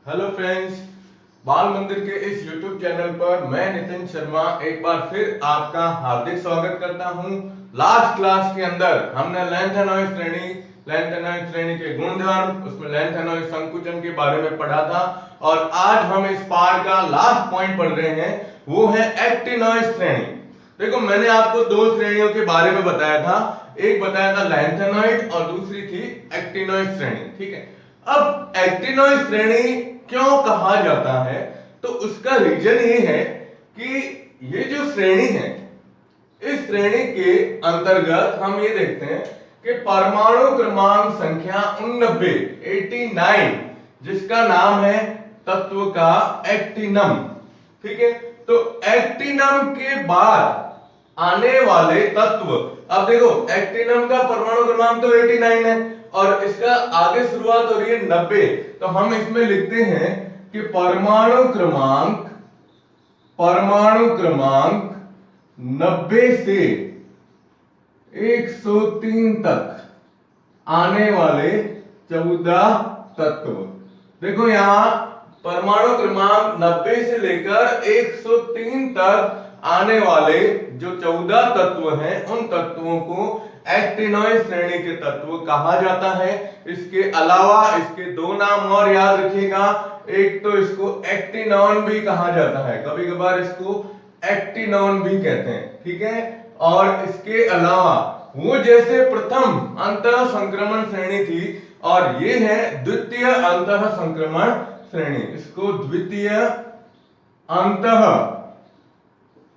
Hello friends, बाल मंदिर के इस YouTube चैनल पर मैं नितिन शर्मा एक बार फिर आपका हार्दिक स्वागत करता हूं। लास्ट क्लास के अंदर हमने लेंथेनॉइड श्रेणी के गुणधर्म, उसमें लेंथेनॉइड संकुचन के बारे में पढ़ा था और आज हम इस पार्ट का लास्ट पॉइंट पढ़ रहे हैं, वो है एक्टिनॉइड श्रेणी। देखो, मैंने आपको दो श्रेणियों के बारे में बताया था, एक बताया था लेंथेनॉइड और दूसरी थी एक्टिनॉइड श्रेणी। ठीक है, अब एक्टिनॉइड श्रेणी क्यों कहा जाता है, तो उसका रीजन ये है कि ये जो श्रेणी है, इस श्रेणी के अंतर्गत हम ये देखते हैं कि परमाणु क्रमांक संख्या 89 जिसका नाम है तत्व का एक्टिनम। ठीक है, तो एक्टिनम के बाद आने वाले तत्व, अब देखो एक्टिनम का परमाणु क्रमांक तो 89 है और इसका आगे शुरुआत हो रही है 90, तो हम इसमें लिखते हैं कि परमाणु क्रमांक 90 से 103 तक आने वाले 14 तत्व। देखो यहां परमाणु क्रमांक 90 से लेकर 103 तक आने वाले जो 14 तत्व हैं, उन तत्वों को एक्टिनॉइड श्रेणी के तत्व कहा जाता है। इसके अलावा इसके दो नाम और याद रखिएगा, एक तो इसको एक्टिनॉन भी कहा जाता है, कभी कभार इसको एक्टिनॉन भी कहते हैं। ठीक है, और इसके अलावा वो जैसे प्रथम अंतः संक्रमण श्रेणी थी और ये है द्वितीय अंतः संक्रमण श्रेणी, इसको द्वितीय अंतः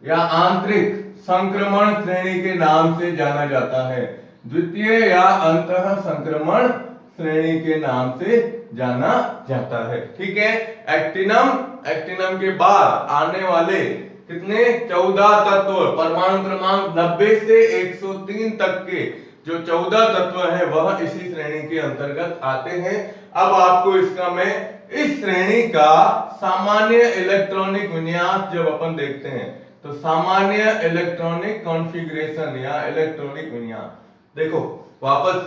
या आंतरिक संक्रमण श्रेणी के नाम से जाना जाता है। द्वितीय या अंतः संक्रमण श्रेणी के नाम से जाना जाता है। ठीक है, एक्टिनम के बाद आने वाले कितने 14 तत्व, परमाणु क्रमांक 90 से 103 तक के जो 14 तत्व हैं वह इसी श्रेणी के अंतर्गत आते हैं। अब आपको इसका मैं इस श्रेणी का सामान्य इलेक्ट्रॉनिक विन्यास जब अपन देखते हैं, तो सामान्य इलेक्ट्रॉनिक कॉन्फ़िगरेशन या इलेक्ट्रॉनिक विन्यास, देखो वापस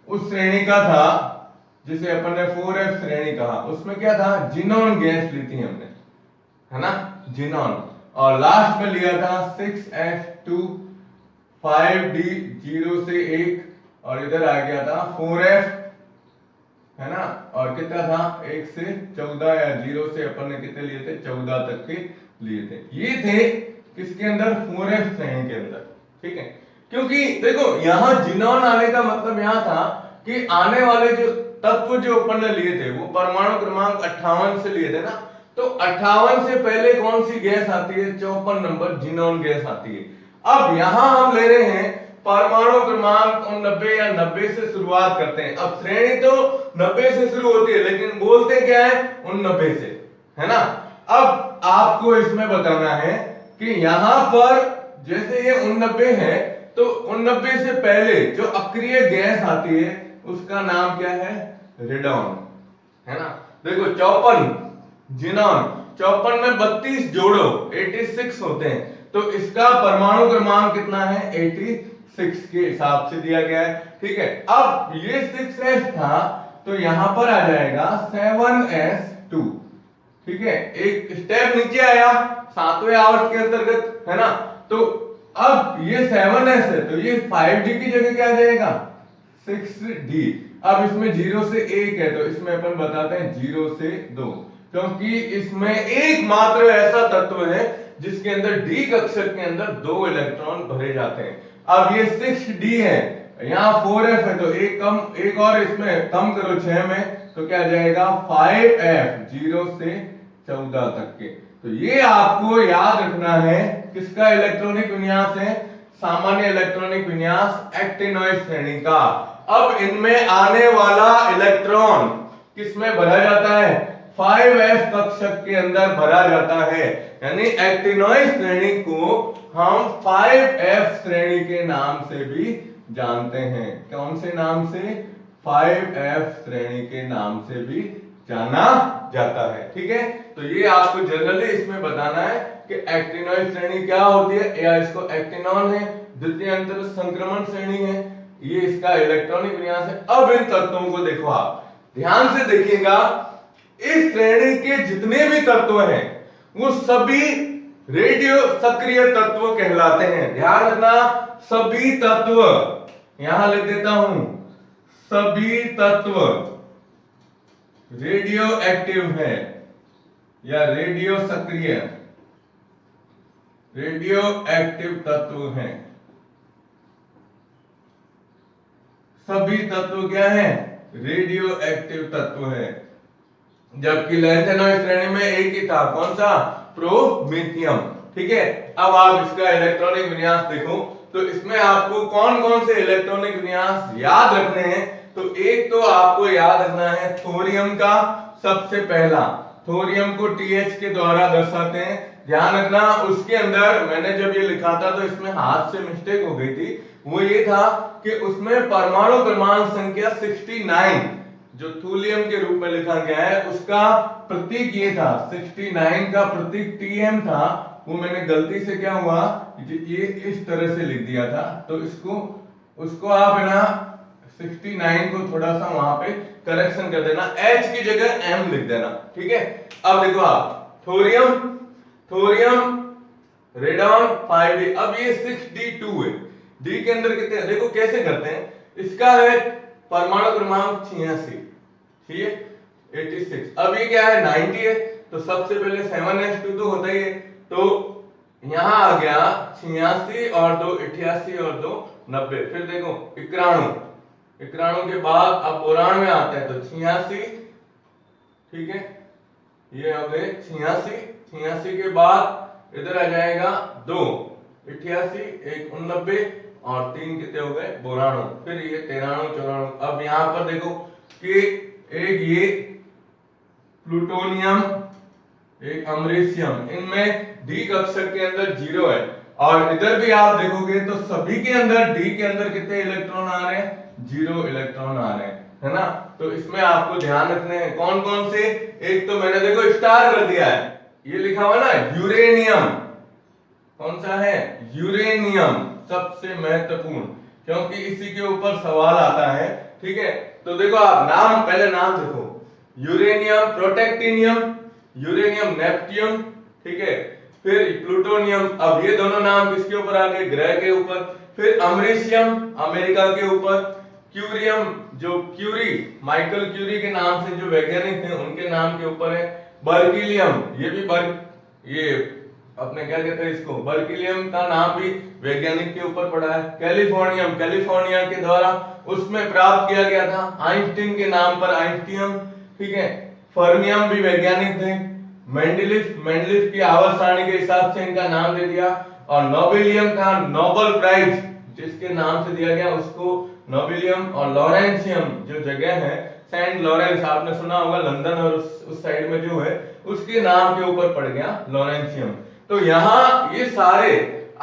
उस श्रेणी का था जिसे अपन ने 4f श्रेणी कहा, उसमें क्या था, जिनॉन गैस ली थी हमने, है ना, जिनॉन, और लास्ट में लिया था 6f2 5d 0 से 1 और इधर आ गया था 4f, है ना, और कितना था 1 से 14 या 0 से अपन ने कितने लिए थे, 14 तक के लिए थे। ये थे किसके अंदर, 4f श्रेणी के अंदर। ठीक है, क्योंकि देखो यहां जिनॉन आने का मतलब यहां था कि आने वाले जो तत्व जो अपन ने लिए थे वो परमाणु क्रमांक 58 से लिए थे ना, तो 58 से पहले कौन सी गैस आती है, 54 नंबर जिनॉन गैस आती है। अब यहां हम ले रहे हैं परमाणु क्रमांक 90 या 90 से शुरुआत करते हैं। अब श्रेणी तो 90 से शुरू होती है लेकिन बोलते क्या है 89 से, है ना। अब आपको इसमें बताना है कि यहां पर जैसे ये 89 है तो 89 से पहले जो अक्रिय गैस आती है उसका नाम क्या है, रेडॉन, है ना। देखो 54 जिनॉन, 54 में 32 जोड़ो 86 होते हैं, तो इसका परमाणु क्रमांक कितना है, 86 के हिसाब से दिया गया है। ठीक है, अब ये 6s था तो यहां पर आ जाएगा 7s2। ठीक है, एक स्टेप नीचे आया 7वें आवर्त के अंतर्गत, है ना। तो अब ये 7s है तो ये 5d की जगह क्या आ जाएगा, 6d। अब इसमें 0 से 1 है तो इसमें अपन बताते हैं 0 से 2, क्योंकि इसमें एकमात्र ऐसा तत्व है जिसके अंदर d कक्षक के अंदर 2 इलेक्ट्रॉन भरे जाते हैं। अब ये 6d है, यहाँ 4f है तो एक और इसमें कम करो 6 में, तो क्या जाएगा 5f 0 से 14 तक के। तो ये आपको याद रखना है किसका इलेक्ट्रॉनिक विन्यास है, सामान्य इलेक्ट्रॉनिक विन्यास एक्टिनॉइड श्रेणी का। अब इनमें आने वाला इलेक्ट्रॉन किसमें भरा जाता है, 5f कक्षक के अंदर भरा जाता है, यानी एक्टिनॉइड श्रेणी को हम 5f श्रेणी के नाम से भी जानते हैं। कौन से नाम से, 5f श्रेणी के नाम से भी जाना जाता है। ठीक है, तो ये आपको जनरली इसमें बताना है कि एक्टिनॉइड श्रेणी क्या होती है, या इसको एक्टिनॉन है, द्वितीय अंतर संक्रमण श्रेणी है, ये इसका इलेक्ट्रॉनिक विन्यास है। अब इन तत्वों को देखो, आप ध्यान से देखिएगा, इस श्रेणी के जितने भी तत्व हैं वो सभी रेडियो सक्रिय तत्व कहलाते हैं। ध्यान रखना, सभी तत्व, यहां लिख देता हूं, सभी तत्व रेडियो एक्टिव है या रेडियो सक्रिय, रेडियो एक्टिव तत्व हैं। सभी तत्व क्या है? रेडियो एक्टिव तत्व है। जबकि लैंथेनॉइड श्रेणी में एक ही था, कौन सा? प्रोमेथियम। ठीक है, अब आप इसका इलेक्ट्रॉनिक विन्यास देखो तो इसमें आपको कौन कौन से इलेक्ट्रॉनिक विन्यास याद रखने हैं। तो एक तो आपको याद रखना है थोरियम का, सबसे पहला थोरियम को TH के द्वारा दर्शाते हैं। ध्यान रखना, उसके अंदर मैंने जब ये लिखा था तो इसमें हाथ से मिस्टेक हो गई थी। वो ये था कि उसमें परमाणु क्रमांक संख्या 69 जो थूलियम के रूप में लिखा गया है उसका प्रतीक ये था, 69 का प्रतीक TM था। वो मैंने गलती से क्या हुआ, ये इस तरह से लिख दिया था। तो उसको आप है ना 69 को थोड़ा सा वहां पे करेक्शन कर देना, H की जगह M लिख देना। ठीक है, अब देखो आप थोरियम रेडॉन 5D, अब ये 6D2 है। डी के अंदर कितने हैं देखो कैसे करते हैं। इसका है परमाणु क्रमांक 86, ठीक है 86। अब ये क्या है 90 है, तो सबसे पहले 7s2 तो होता ही है। तो यहां आ गया 86 और 2 88 और 2 90। फिर देखो 91 के बाद अब बोरान में आता है तो 86, ठीक है ये हो गए 86 के बाद इधर आ जाएगा 2 88 1 89 और 3 कितने हो गए बोरानो। फिर ये 93 94। अब यहां पर देखो कि एक ये प्लूटोनियम एक अमरीशियम, इनमें डी कक्षक के अंदर 0 है। और इधर भी आप देखोगे तो सभी के अंदर डी के अंदर कितने इलेक्ट्रॉन आ रहे हैं? 0 इलेक्ट्रॉन आ रहे हैं, है ना। तो इसमें आपको ध्यान रखने हैं कौन कौन से। एक तो मैंने देखो स्टार कर दिया है, ये लिखा हुआ ना यूरेनियम, कौन सा है? यूरेनियम, सबसे महत्वपूर्ण, क्योंकि इसी के ऊपर सवाल आता है। ठीक है, तो देखो आप नाम, पहले नाम देखो, यूरेनियम प्रोटेक्टिनियम, यूरेनियम नेप्टियम, ठीक है। फिर प्लूटोनियम, अब ये दोनों नाम किसके ऊपर आ गए? ग्रह के ऊपर। फिर अमरीशियम अमेरिका के ऊपर। क्यूरियम जो क्यूरी, माइकल क्यूरी के नाम से जो वैज्ञानिक थे उनके नाम के ऊपर है। बर्किलियम, ये भी ये अपने क्या कहते हैं इसको, बर्किलियम का नाम भी वैज्ञानिक के ऊपर पड़ा है। कैलिफोर्नियम, कैलिफोर्निया के द्वारा उसमें प्राप्त किया गया था आइंस्टीन के नाम पर, आइंस्टियम, ठीक है। फर्मियम भी वैज्ञानिक थे। मेंडलिफ की आवर्त सारणी के हिसाब से इनका नाम दे दिया। और नोबेलियम का नोबेल प्राइज जिसके नाम से दिया गया उसको नोबेलियम। और लॉरेंशियम जो जगह है सेंट लॉरेंस, आपने सुना होगा लंदन और उस साइड में जो है उसके नाम के ऊपर पड़ गया लॉरेंशियम। तो यहाँ ये सारे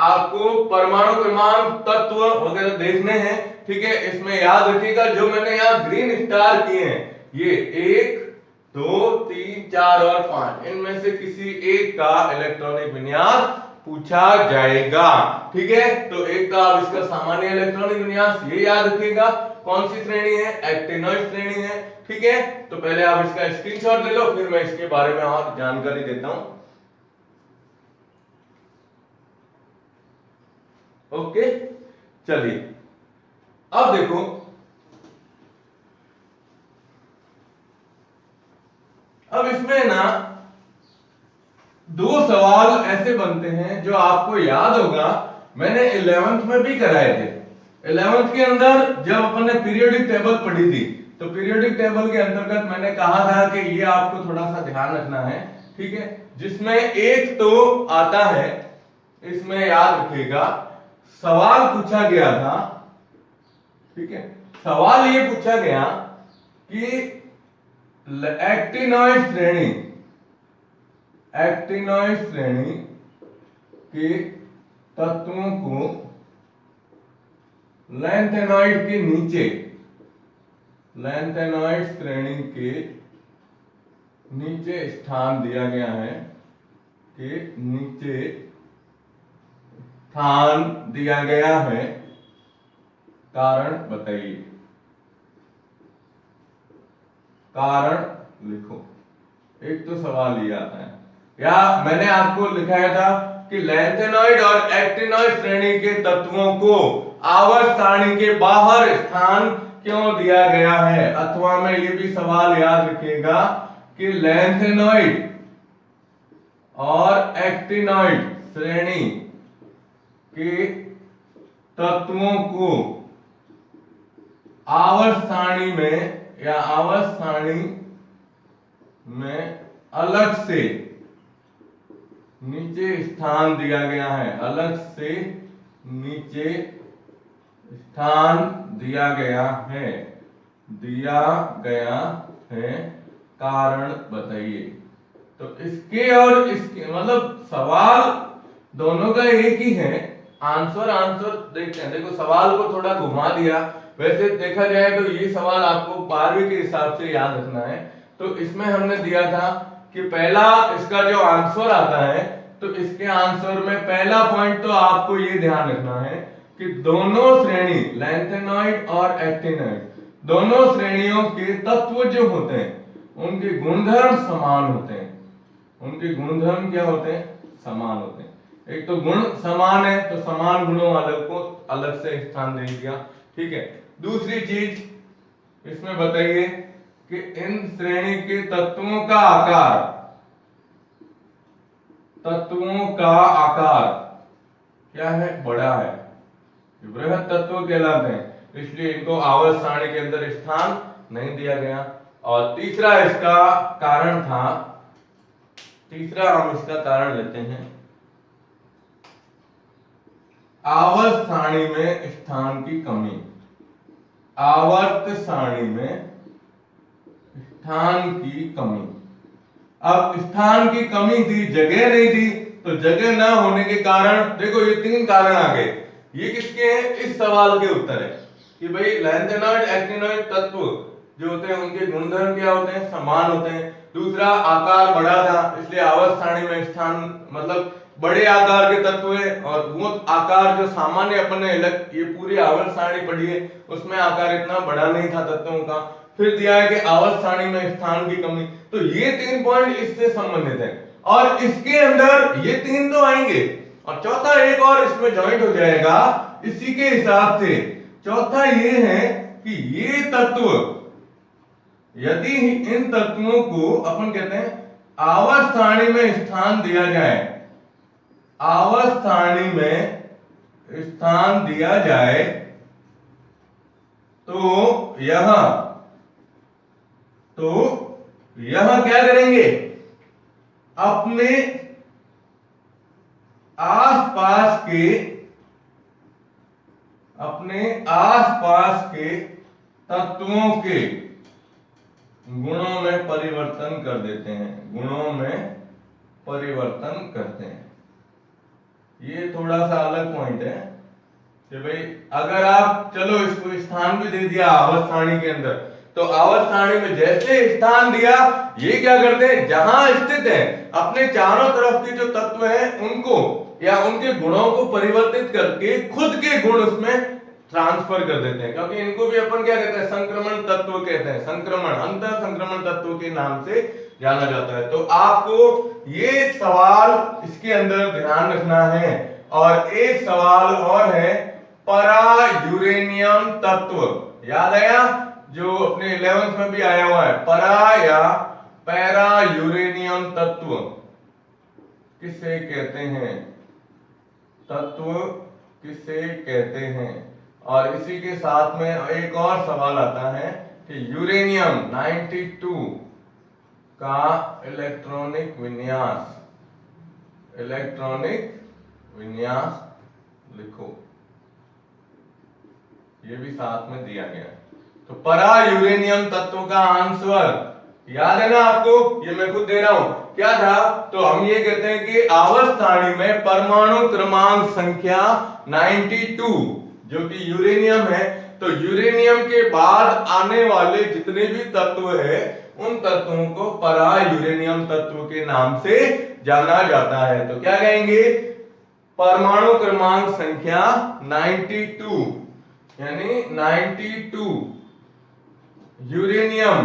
आपको परमाणु क्रमांक तत्व वगैरह देखने हैं। ठीक है, इसमें याद रखिएगा जो मैंने यहाँ ग्रीन स्टार किए हैं, ये 1 2 3 4 और 5, इनमें से किसी एक का इलेक्ट्रॉनिक विन्यास पूछा जाएगा। ठीक है, तो एक तो आप इसका सामान्य इलेक्ट्रॉनिक विन्यास ये याद रखिएगा, कौन सी श्रेणी है? एक्टिनोइड श्रेणी है। ठीक है, तो पहले आप इसका स्क्रीनशॉट ले लो, फिर मैं इसके बारे में और जानकारी देता हूं। ओके, चलिए अब देखो, अब इसमें ना 2 सवाल ऐसे बनते हैं जो आपको याद होगा, मैंने 11th में भी कराए थे। 11th के अंदर जब अपन ने पीरियोडिक टेबल पढ़ी थी तो पीरियोडिक टेबल के अंतर्गत मैंने कहा था कि ये आपको थोड़ा सा ध्यान रखना है। ठीक है, जिसमें एक तो आता है, इसमें याद रखिएगा सवाल पूछा गया था। ठीक है, सवाल ये पूछा गया कि एक्टिनोइड श्रेणी के तत्वों को लैंथेनॉइड के नीचे, लैंथेनॉइड श्रेणी के नीचे स्थान दिया गया है, कि नीचे स्थान दिया गया है, कारण बताइए, कारण लिखो। एक तो सवाल ये आता है, या मैंने आपको लिखाया था कि लैंथेनॉइड और एक्टिनॉइड श्रेणी के तत्वों को आवर्त सारणी के बाहर स्थान क्यों दिया गया है। अथवा में ये भी सवाल याद रखिएगा कि लैंथेनॉइड और एक्टिनॉइड श्रेणी के तत्वों को आवर्त सारणी में या आवर्त सारणी में अलग से नीचे स्थान दिया गया है, अलग से नीचे स्थान दिया गया है, दिया गया है, कारण बताइए। तो इसके और इसके मतलब सवाल दोनों का एक ही है, आंसर देखते हैं। देखो सवाल को थोड़ा घुमा दिया, वैसे देखा जाए तो ये सवाल आपको 12वीं के हिसाब से याद रखना है। तो इसमें हमने दिया था कि पहला इसका जो आंसर आता है, तो इसके आंसर में पहला पॉइंट तो आपको ये ध्यान रखना है कि दोनों श्रेणी लैंथेनॉइड और एक्टिनॉइड दोनों श्रेणियों के तत्व जो होते हैं उनके गुणधर्म समान होते हैं। उनके गुणधर्म क्या होते हैं? समान होते हैं। एक तो गुण समान है तो समान गुणों वाले को अलग से स्थान दे दिया, ठीक है। दूसरी चीज इसमें बताइए कि इन श्रेणी के तत्वों का आकार, तत्वों का आकार क्या है? बड़ा है, बृहद तत्व कहलाते हैं, इसलिए इनको आवर्त सारणी के अंदर स्थान नहीं दिया गया। और तीसरा इसका कारण था, तीसरा हम इसका कारण लेते हैं आवर्त सारणी में स्थान की कमी। आवर्त सारणी में स्थान की कमी, अब स्थान की कमी थी, जगह नहीं थी, तो जगह ना होने के कारण देखो ये 3 कारण आ गए। ये किसके हैं? इस सवाल के उत्तर है कि भाई लैंथेनॉइड एक्टिनॉइड तत्व जो होते हैं उनके गुणधर्म क्या होते हैं? समान होते हैं। दूसरा आकार बड़ा था, इसलिए आवर्त सारणी में स्थान मतलब बड़े आकार के तत्व है, और वो आकार जो सामान्य अपन ने ये पूरी आवर्त सारणी पढ़ी है उसमें आकार इतना बड़ा नहीं था तत्वों का। फिर दिया है कि आवर्त सारणी में स्थान की कमी, तो ये 3 पॉइंट इससे संबंधित है। और इसके अंदर ये 3 तो आएंगे, और चौथा एक और इसमें ज्वाइंट हो जाएगा इसी के हिसाब से। चौथा ये है कि ये तत्व यदि इन तत्वों को अपन कहते हैं आवर्त सारणी में स्थान दिया जाए, आवर्त सारणी में स्थान दिया जाए, तो यह क्या करेंगे? अपने आसपास के तत्वों के गुणों में परिवर्तन कर देते हैं, गुणों में परिवर्तन करते हैं। ये थोड़ा सा अलग पॉइंट है कि भाई अगर आप चलो इसको स्थान भी दे दिया आवर्त सारणी के अंदर, तो आवर्त सारणी में जैसे स्थान दिया, ये क्या करते हैं? जहां स्थित है अपने चारों तरफ के जो तत्व हैं उनको या उनके गुणों को परिवर्तित करके खुद के गुण उसमें ट्रांसफर कर देते हैं, क्योंकि इनको भी अपन क्या कहते हैं? संक्रमण तत्व कहते हैं। संक्रमण, अंतर संक्रमण तत्व के नाम से जाना जाता है। तो आपको ये सवाल इसके अंदर ध्यान रखना है। और एक सवाल और है परा यूरेनियम तत्व, याद आया? जो अपने 11th में भी आया हुआ है, परा या पैरा यूरेनियम तत्व किसे कहते हैं? तत्व किसे कहते हैं? और इसी के साथ में एक और सवाल आता है कि यूरेनियम 92 का इलेक्ट्रॉनिक विन्यास, इलेक्ट्रॉनिक विन्यास लिखो, ये भी साथ में दिया गया है। तो परा यूरेनियम तत्व का आंसर याद है ना आपको? ये मैं खुद दे रहा हूं, क्या था? तो हम ये कहते हैं कि आवर्त सारणी में परमाणु क्रमांक संख्या 92 जो कि यूरेनियम है, तो यूरेनियम के बाद आने वाले जितने भी तत्व है उन तत्वों को परा यूरेनियम तत्व के नाम से जाना जाता है। तो क्या कहेंगे? परमाणु क्रमांक संख्या 92, यानी 92 यूरेनियम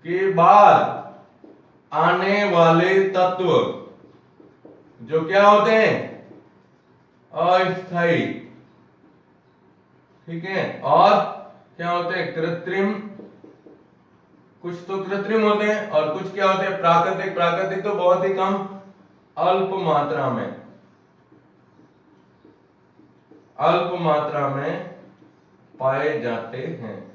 के बाद आने वाले तत्व जो क्या होते हैं, अस्थायी, ठीक है, और क्या होते हैं, कृत्रिम। कुछ तो कृत्रिम होते हैं और कुछ क्या होते हैं, प्राकृतिक। प्राकृतिक तो बहुत ही कम अल्प मात्रा में, अल्प मात्रा में पाए जाते हैं।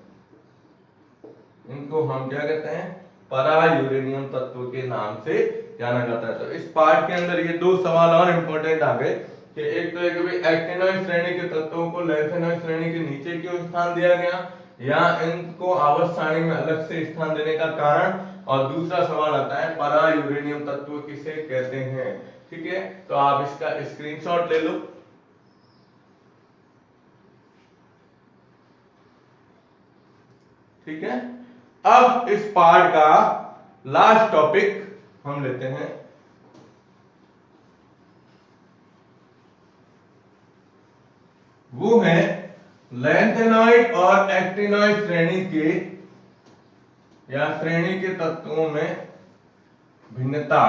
इनको हम क्या कहते हैं, परा यूरेनियम तत्व के नाम से जाना जाता है। तो इस पार्ट के अंदर ये दो सवाल और इंपॉर्टेंट आ गए कि एक तो है कि भाई एक्टिनोइड श्रेणी के तत्वों को लैंथेनोइड श्रेणी के नीचे क्यों स्थान दिया गया, या इनको आवर्त सारणी में अलग से स्थान देने का कारण, और दूसरा सवाल आता है परा यूरेनियम तत्व किसे कहते हैं। ठीक है, तो आप इसका स्क्रीनशॉट ले लो। ठीक है, अब इस पार्ट का लास्ट टॉपिक हम लेते हैं, वो है लैंथेनॉइड और एक्टिनॉइड श्रेणी के या श्रेणी के तत्वों में भिन्नता।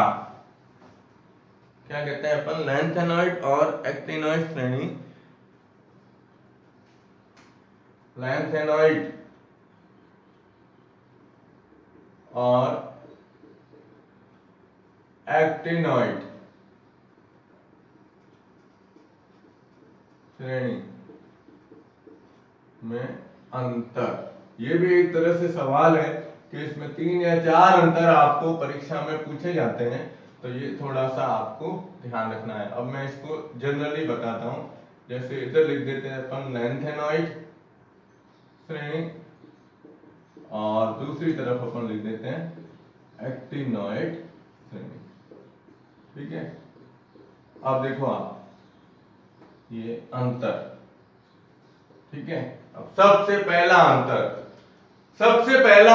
क्या कहते हैं अपन, लैंथेनॉइड और एक्टिनॉइड श्रेणी, लैंथेनॉइड और एक्टिनॉइड श्रेणी में अंतर। ये भी एक तरह से सवाल है कि इसमें 3 या 4 अंतर आपको परीक्षा में पूछे जाते हैं, तो ये थोड़ा सा आपको ध्यान रखना है। अब मैं इसको जनरली बताता हूं, जैसे इधर लिख देते हैं अपन लैंथेनॉइड श्रेणी और दूसरी तरफ अपन लिख देते हैं एक्टिनॉइड श्रेणी। ठीक है, अब देखो आप ये अंतर। ठीक है, अब सबसे पहला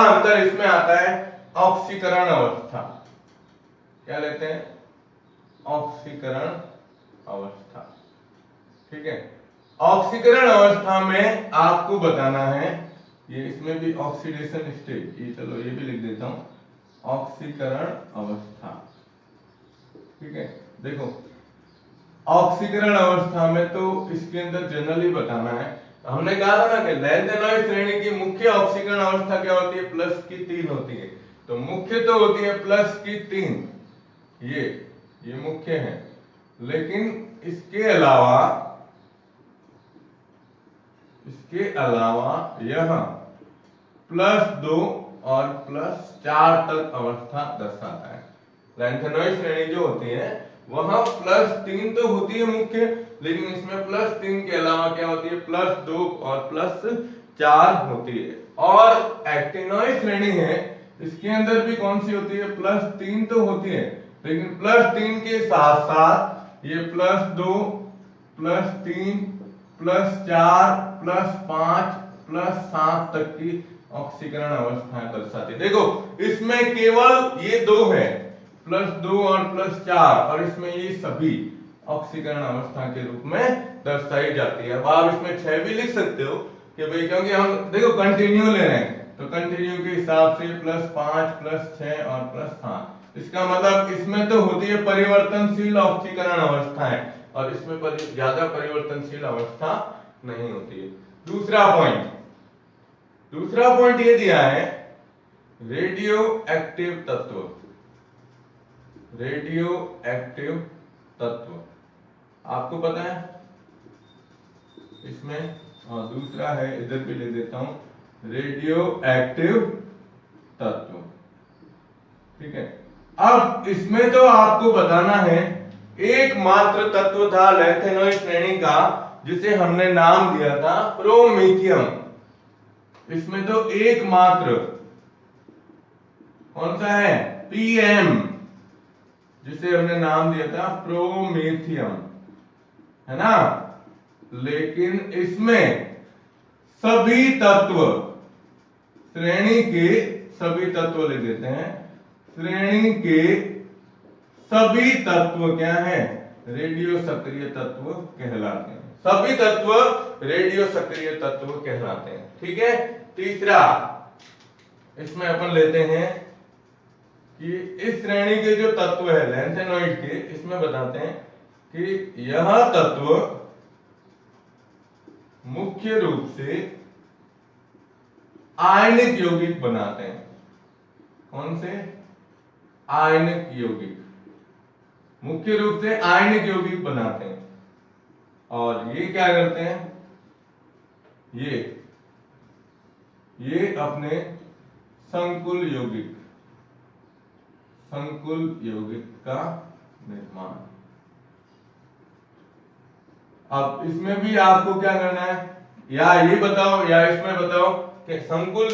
अंतर इसमें आता है ऑक्सीकरण अवस्था। क्या लेते हैं, ऑक्सीकरण अवस्था। ठीक है, ऑक्सीकरण अवस्था में आपको बताना है, ये इसमें भी ऑक्सीडेशन स्टेट, ये चलो ये भी लिख देता हूं, ऑक्सीकरण अवस्था। ठीक है, देखो ऑक्सीकरण अवस्था में तो इसके अंदर जनरली बताना है। तो हमने कहा था ना कि लैंथेनॉइड श्रेणी की मुख्य ऑक्सीकरण अवस्था क्या होती है, +3 होती है। तो मुख्य तो होती है +3, ये मुख्य है, लेकिन इसके अलावा यह +2 और +4 तक अवस्था दर्शाता है। लैंथेनॉइड श्रेणी जो होती है वहां +3 तो होती है मुख्य, लेकिन इसमें +3 के अलावा क्या होती है, +2 और +4 होती है। और एक्टिनॉइड श्रेणी है, इसके अंदर भी कौन सी होती है, +3 तो होती है, लेकिन +3 के साथ साथ ये +2 +3 +4 +5 +7 तक की ऑक्सीकरण अवस्थाएं दर्शाती है। देखो इसमें केवल ये दो है, +2 और +4, और इसमें ये सभी ऑक्सीकरण अवस्था के रूप में दर्शाई जाती है। अब आप इसमें 6 भी लिख सकते हो कि भाई, क्योंकि हम देखो कंटिन्यू ले रहे हैं, तो कंटिन्यू के हिसाब से +5 +6 और +7। इसका मतलब इसमें तो होती है परिवर्तनशील ऑक्सीकरण अवस्थाएं, और इसमें ज्यादा परिवर्तनशील अवस्था नहीं होती है। दूसरा पॉइंट ये दिया है, रेडियो एक्टिव तत्व आपको पता है इसमें, और दूसरा है, इधर भी ले देता हूं, रेडियो एक्टिव तत्व। ठीक है, अब इसमें तो आपको बताना है, एकमात्र तत्व था लैंथेनॉइड श्रेणी का जिसे हमने नाम दिया था प्रोमेथियम। इसमें तो एकमात्र कौन सा है, PM, जिसे हमने नाम दिया था प्रोमेथियम, है ना। लेकिन इसमें सभी तत्व, श्रेणी के सभी तत्व लिख देते हैं, श्रेणी के सभी तत्व क्या है, रेडियो सक्रिय तत्व कहलाते हैं। सभी तत्व रेडियो सक्रिय तत्व कहलाते हैं। ठीक है, तीसरा इसमें अपन लेते हैं कि इस श्रेणी के जो तत्व है लैंथेनॉइड के, इसमें बताते हैं कि यह तत्व मुख्य रूप से आयनिक यौगिक बनाते हैं। कौन से? आयनिक यौगिक, मुख्य रूप से आयनिक यौगिक बनाते हैं। और ये क्या करते हैं? ये अपने संकुल यौगिक का निर्माण। अब इसमें भी आपको क्या करना है, या ये बताओ या इसमें बताओ कि संकुल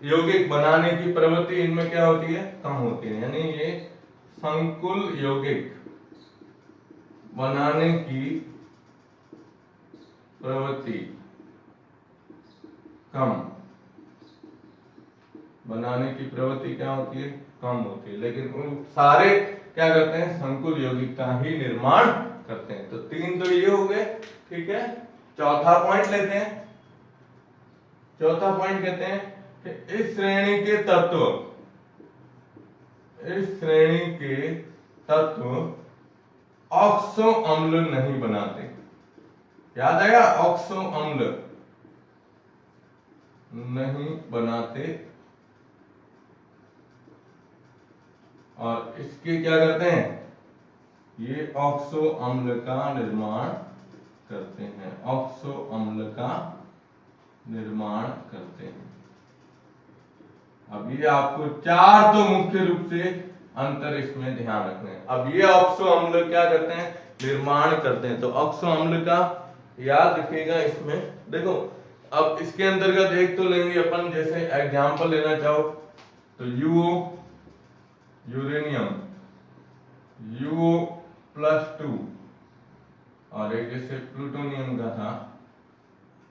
यौगिक बनाने की प्रवृत्ति इनमें क्या होती है? कम होती है। यानी ये संकुल यौगिक बनाने की प्रवृत्ति क्या होती है? कम होती है। लेकिन उन सारे क्या करते हैं? संकुल यौगिक का ही निर्माण करते हैं। तो 3 तो ये हो गए, ठीक है। चौथा पॉइंट लेते हैं। चौथा पॉइंट कहते हैं कि इस श्रेणी के तत्व ऑक्सो अम्ल नहीं बनाते। याद आया? ऑक्सो अम्ल नहीं बनाते। और इसके क्या करते हैं? ये ऑक्सो अम्ल का निर्माण करते हैं। ऑक्सो अम्ल का निर्माण करते हैं। अब ये आपको 4 तो मुख्य रूप से अंतर इसमें ध्यान रखने हैं। अब ये ऑक्सो अम्ल क्या करते हैं? निर्माण करते हैं। तो ऑक्सो अम्ल का याद रखिएगा। इसमें देखो, अब इसके अंतर्गत एक तो लेंगे अपन, जैसे एग्जांपल लेना चाहो तो यूरेनियम U+2, और एक जैसे प्लूटोनियम का था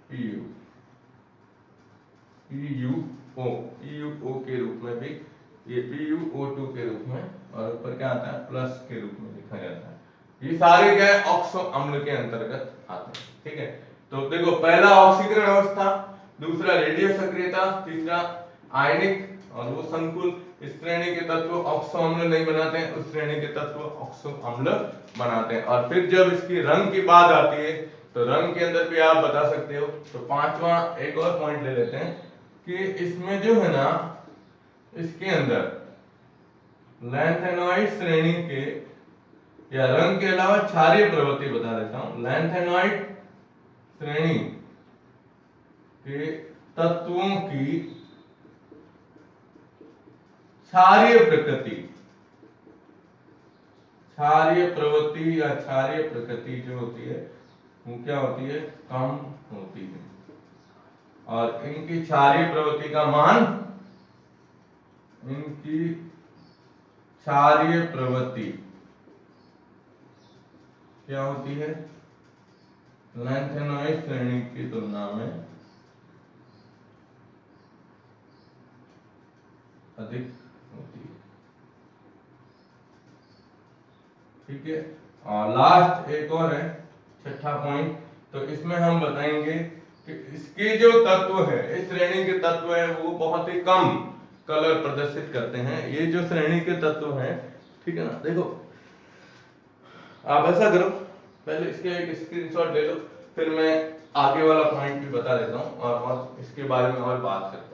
PuO के रूप में भी, ये PuO2 के रूप में, और ऊपर क्या आता है? प्लस के रूप में लिखा जाता है। ये सारे क्या है? ऑक्सो अम्ल के अंतर्गत आते हैं, ठीक है। तो देखो, पहला ऑक्सीकरण अवस्था, दूसरा रेडियो सक्रियता, तीसरा आयनिक, और वो संकुल। इस श्रेणी के तत्व ऑक्सो अम्ल नहीं बनाते हैं, उस श्रेणी के तत्व ऑक्सो अम्ल बनाते हैं। और फिर जब इसकी रंग की बात आती है तो रंग के अंदर भी आप बता सकते हो। तो 5वां एक और पॉइंट ले लेते हैं कि इसमें जो है ना, इसके अंदर लैंथेनॉइड श्रेणी के या रंग के अलावा क्षारीय प्रवृत्ति बता देता हूं। लैंथेनॉइड श्रेणी के तत्वों की क्षारीय प्रवृत्ति या क्षारीय प्रकृति जो होती है वो क्या होती है? कम होती है। और इनकी क्षारीय प्रवृत्ति का मान, इनकी क्षारीय प्रवृत्ति क्या होती है? लैंथेनॉइड श्रेणी की तुलना में अधिक होती है, ठीक है। और लास्ट एक और है, 6ठा पॉइंट। तो इसमें हम बताएंगे कि इसके जो तत्व है, इस श्रेणी के तत्व है, वो बहुत ही कम कलर प्रदर्शित करते हैं। ये जो श्रेणी के तत्व हैं, ठीक है ना। देखो, आप ऐसा करो, पहले इसके एक स्क्रीनशॉट ले लो, फिर मैं आगे वाला पॉइंट भी बता देता हूँ और इसके बारे में और बात करते हैं।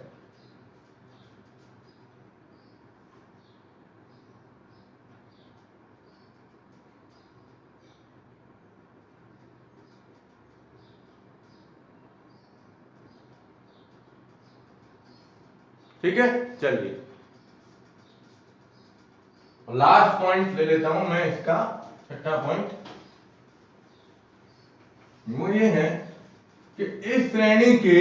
ठीक है, चलिए लास्ट पॉइंट ले लेता हूं मैं। इसका 6ठा पॉइंट वो ये है कि इस श्रेणी के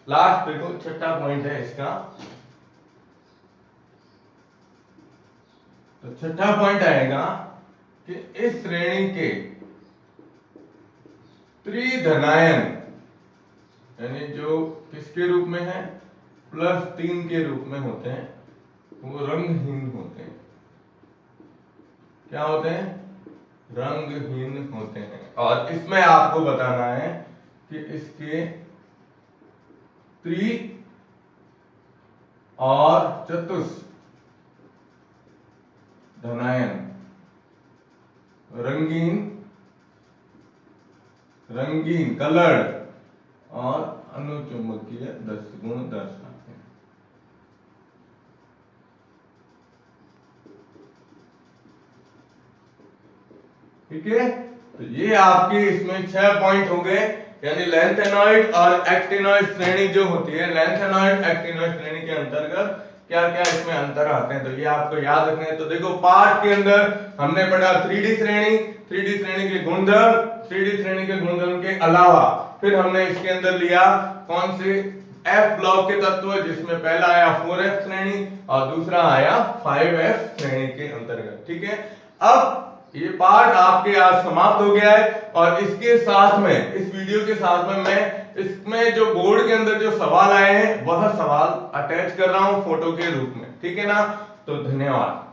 लास्ट, देखो 6ठा पॉइंट है इसका। तो 6ठा पॉइंट आएगा कि इस श्रेणी के त्रिधनायन, यानी जो किसके रूप में है? +3 के रूप में होते हैं, वो रंगहीन होते हैं। क्या होते हैं? रंगहीन होते हैं। और इसमें आपको बताना है कि इसके त्रि और चतुष धनायन, रंगीन रंगीन कलर्ड और अनुचुंबकीय गुण दर्शाते हैं। ठीक है, तो ये आपके इसमें 6 पॉइंट हो गए, यानी लैंथेनॉइड और एक्टिनॉइड श्रेणी जो होती है, लैंथेनॉइड एक्टिनॉइड श्रेणी के अंतर्गत क्या क्या इसमें अंतर आते हैं, तो ये आपको याद रखना है। तो देखो पार्ट के अंदर हमने पढ़ा 3D श्रेणी, 3D श्रेणी के गुणधर्म, 3D श्रेणी के गुणधर्म के अलावा फिर हमने इसके अंदर लिया कौन से F ब्लॉक के तत्व, जिसमें पहला आया 4F श्रेणी और दूसरा आया 5F श्रेणी के अंतर्गत। ठीक है, अब ये पार्ट आपके आज समाप्त हो गया है और इसके साथ में, इस वीडियो के साथ में मैं इसमें जो बोर्ड के अंदर जो सवाल आए हैं वह सवाल अटैच कर रहा हूं फोटो के रूप में। ठीक है ना, तो धन्यवाद।